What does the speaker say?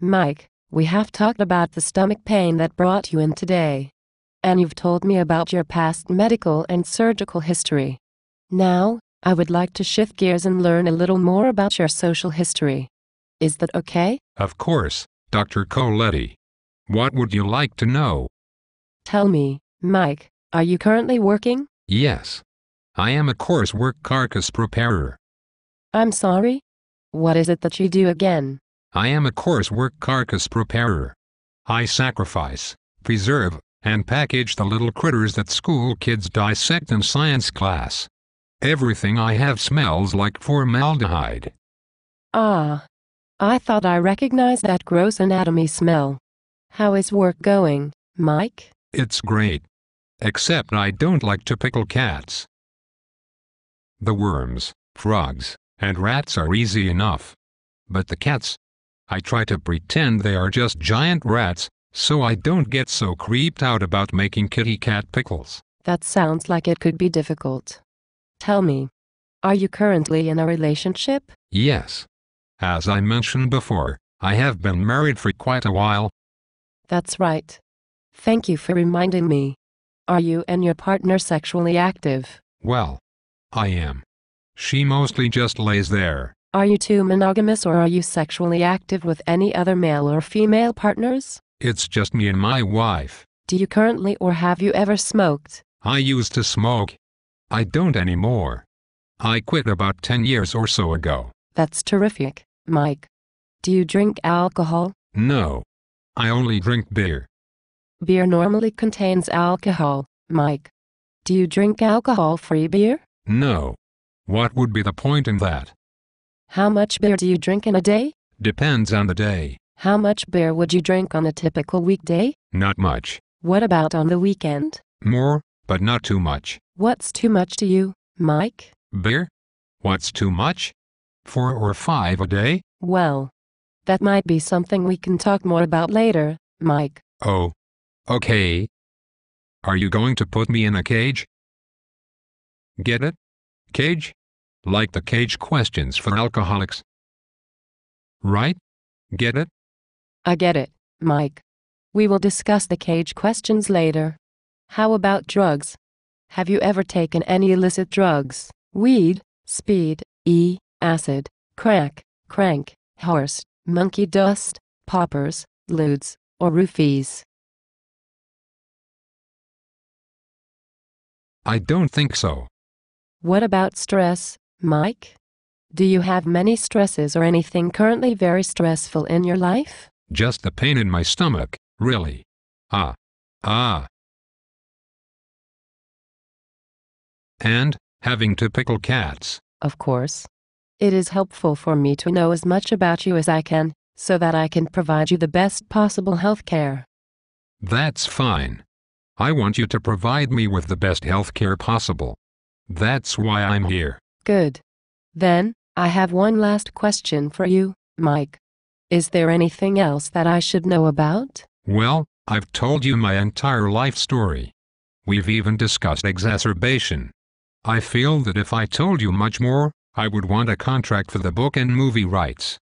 Mike, we have talked about the stomach pain that brought you in today. And you've told me about your past medical and surgical history. Now, I would like to shift gears and learn a little more about your social history. Is that okay? Of course, Dr. Coletti. What would you like to know? Tell me, Mike, are you currently working? Yes. I am a coursework carcass preparer. I'm sorry? What is it that you do again? I am a coursework carcass preparer. I sacrifice, preserve, and package the little critters that school kids dissect in science class. Everything I have smells like formaldehyde. Ah. I thought I recognized that gross anatomy smell. How is work going, Mike? It's great. Except I don't like to pickle cats. The worms, frogs, and rats are easy enough. But the cats, I try to pretend they are just giant rats, so I don't get so creeped out about making kitty cat pickles. That sounds like it could be difficult. Tell me, are you currently in a relationship? Yes. As I mentioned before, I have been married for quite a while. That's right. Thank you for reminding me. Are you and your partner sexually active? Well, I am. She mostly just lays there. Are you two monogamous or are you sexually active with any other male or female partners? It's just me and my wife. Do you currently or have you ever smoked? I used to smoke. I don't anymore. I quit about 10 years or so ago. That's terrific, Mike. Do you drink alcohol? No. I only drink beer. Beer normally contains alcohol, Mike. Do you drink alcohol-free beer? No. What would be the point in that? How much beer do you drink in a day? Depends on the day. How much beer would you drink on a typical weekday? Not much. What about on the weekend? More, but not too much. What's too much to you, Mike? Beer? What's too much? 4 or 5 a day? Well, that might be something we can talk more about later, Mike. Oh. Okay. Are you going to put me in a cage? Get it? Cage? Like the cage questions for alcoholics. Right? Get it? I get it, Mike. We will discuss the cage questions later. How about drugs? Have you ever taken any illicit drugs? Weed, speed, acid, crack, crank, horse, monkey dust, poppers, ludes, or roofies? I don't think so. What about stress, Mike? Do you have many stresses or anything currently very stressful in your life? Just the pain in my stomach, really. And having to pickle cats. Of course. It is helpful for me to know as much about you as I can, so that I can provide you the best possible health care. That's fine. I want you to provide me with the best health care possible. That's why I'm here. Good. Then, I have one last question for you, Mike. Is there anything else that I should know about? Well, I've told you my entire life story. We've even discussed exacerbation. I feel that if I told you much more, I would want a contract for the book and movie rights.